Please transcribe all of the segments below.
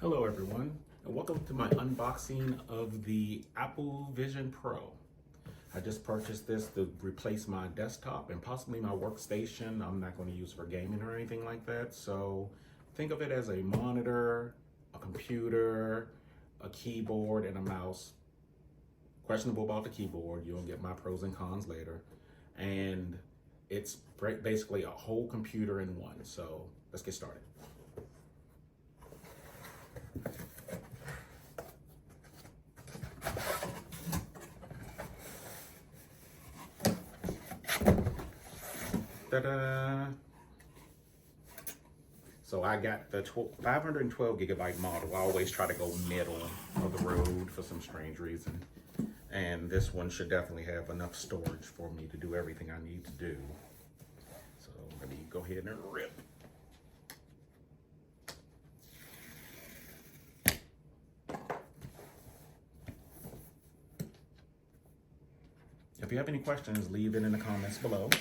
Hello everyone, and welcome to my unboxing of the Apple Vision Pro. I just purchased this to replace my desktop and possibly my workstation. I'm not going to use for gaming or anything like that, so think of it as a monitor, a computer, a keyboard, and a mouse. Questionable about the keyboard, you'll get my pros and cons later. And it's basically a whole computer in one, so let's get started. Ta-da! So I got the 512 gigabyte model. I always try to go middle of the road for some strange reason. And this one should definitely have enough storage for me to do everything I need to do. So let me go ahead and rip. If you have any questions, leave it in the comments below.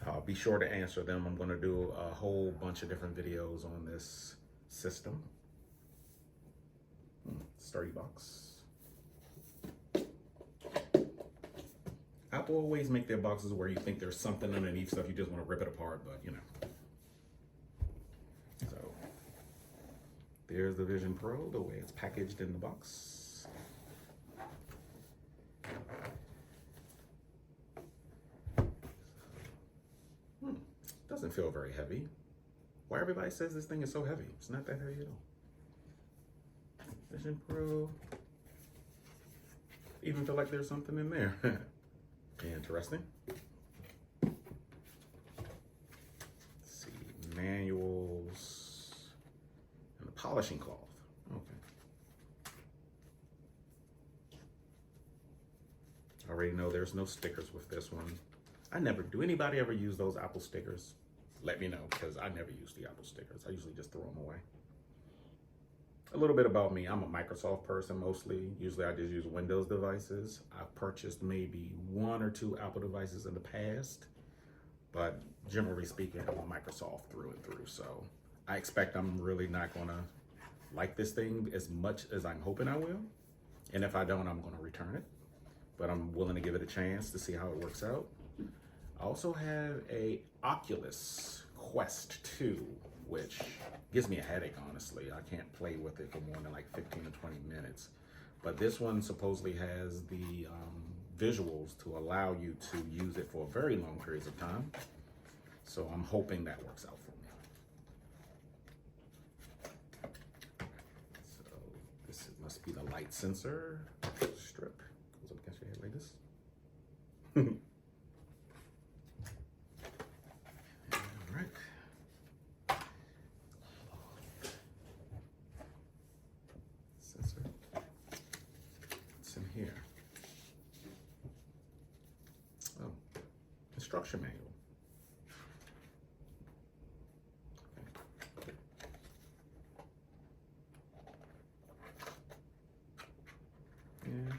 I'll be sure to answer them. I'm going to do a whole bunch of different videos on this system. Sturdy box. Apple always make their boxes where you think there's something underneath stuff. You just want to rip it apart, but you know. So there's the Vision Pro, the way it's packaged in the box. Doesn't feel very heavy. Why everybody says this thing is so heavy? It's not that heavy at all. Vision Pro. Even feel like there's something in there. Interesting. Let's see, manuals and the polishing cloth. Okay. I already know there's no stickers with this one. I never do. Anybody ever use those Apple stickers? Let me know, because I never use the Apple stickers. I usually just throw them away. A little bit about me. I'm a Microsoft person mostly. Usually I just use Windows devices. I've purchased maybe 1 or 2 Apple devices in the past, but generally speaking, I'm a Microsoft through and through. So I expect I'm really not going to like this thing as much as I'm hoping I will. And if I don't, I'm going to return it. But I'm willing to give it a chance to see how it works out. I also have a Oculus Quest 2, which gives me a headache, honestly. I can't play with it for more than like 15 to 20 minutes. But this one supposedly has the visuals to allow you to use it for very long periods of time. So I'm hoping that works out for me. So this must be the light sensor strip. Goes up against your head like this. Here. Oh, instruction manual. Okay. Yeah.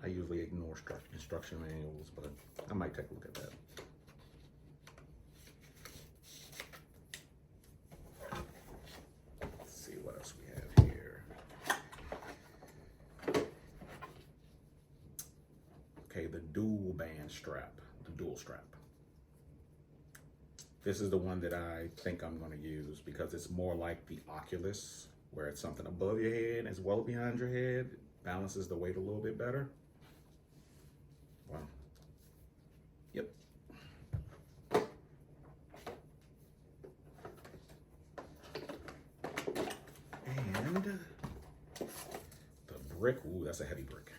I usually ignore instruction manuals, but I might take a look at that. Let's see what else we have here. Okay, the dual band strap, the dual strap. This is the one that I think I'm going to use because it's more like the Oculus, where it's something above your head as well behind your head. Balances the weight a little bit better. Wow. Yep. And the brick. Ooh, that's a heavy brick.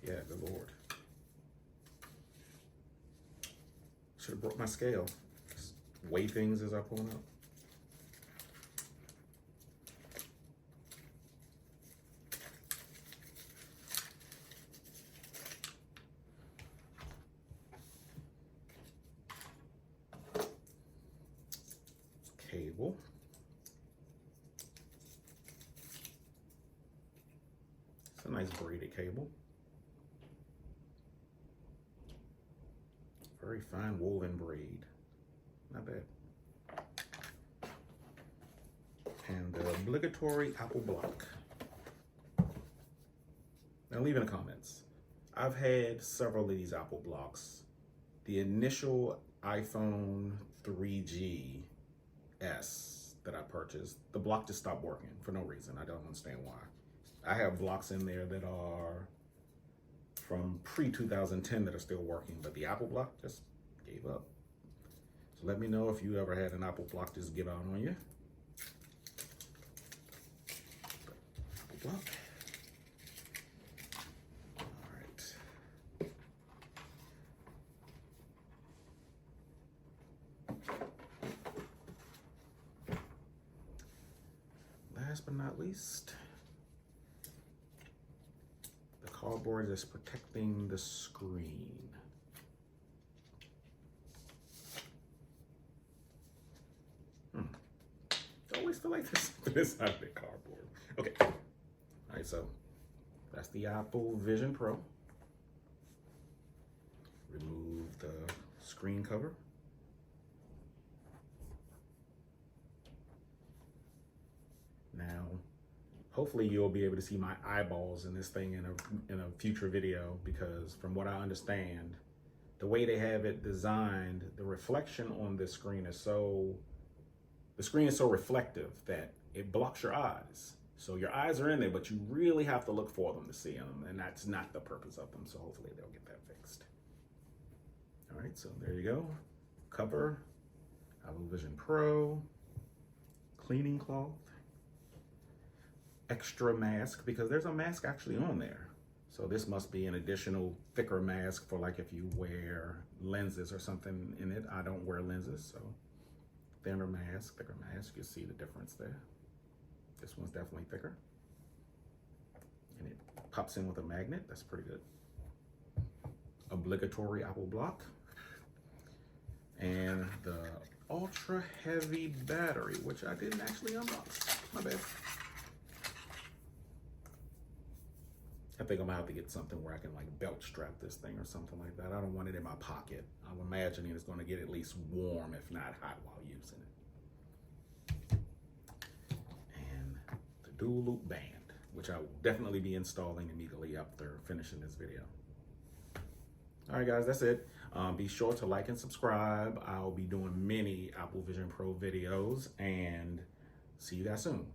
Yeah, good Lord. Should have brought my scale. Just weigh things as I pull them up. Cable. It's a nice braided cable. Very fine woven braid. Not bad. And the obligatory Apple block. Now leave in the comments. I've had several of these Apple blocks. The initial iPhone 3GS that I purchased, the block just stopped working for no reason. I don't understand why. I have blocks in there that are from pre-2010 that are still working, but the Apple block just gave up. So let me know if you ever had an Apple block just give out on you. Apple block. All right. Last but not least, the cardboard is protecting the screen. I always feel like this side of the cardboard. Okay. All right, so that's the Apple Vision Pro. Remove the screen cover. Now, hopefully you'll be able to see my eyeballs in this thing in a future video, because from what I understand, the way they have it designed, the reflection on this screen is so reflective that it blocks your eyes. So your eyes are in there, but you really have to look for them to see them, and that's not the purpose of them. So hopefully they'll get that fixed. All right, so there you go. Cover, Apple Vision Pro, cleaning cloth, extra mask, because there's a mask actually on there. So this must be an additional thicker mask for like if you wear lenses or something in it. I don't wear lenses, so thinner mask, thicker mask. You see the difference there. This one's definitely thicker. And it pops in with a magnet. That's pretty good. Obligatory Apple block. And the ultra heavy battery, which I didn't actually unbox. My bad. I think I'm gonna have to get something where I can like belt strap this thing or something like that. I don't want it in my pocket. I'm imagining it's gonna get at least warm, if not hot, while using it. And the dual loop band, which I will definitely be installing immediately after finishing this video. All right, guys, that's it. Be sure to like and subscribe. I'll be doing many Apple Vision Pro videos, and see you guys soon.